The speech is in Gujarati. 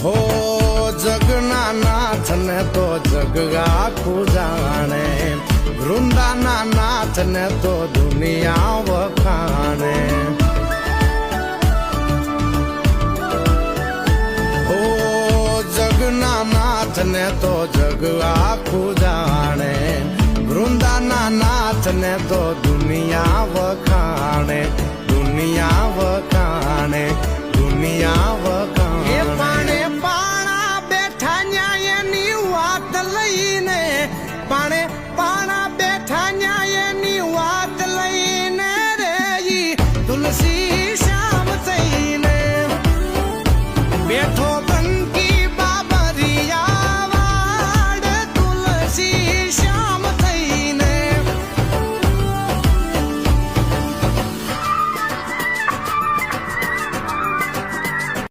હો જગના નાથ ને તો જગ આખું જાણે, વૃંદાના નાથ ને તો દુનિયા વખાણે. હો જગના નાથ ને તો જગ આખું જાણે, વૃંદાના નાથ ને તો દુનિયા વખાણે, દુનિયા વખાણે, દુનિયા વખાણે. પાણે પાણા બેઠા ન્યાયની વાત લઈને, પાણે પાણા બેઠા ન્યાયની વાત લઈને રે તુલસી શ્યામ થઈને બેઠો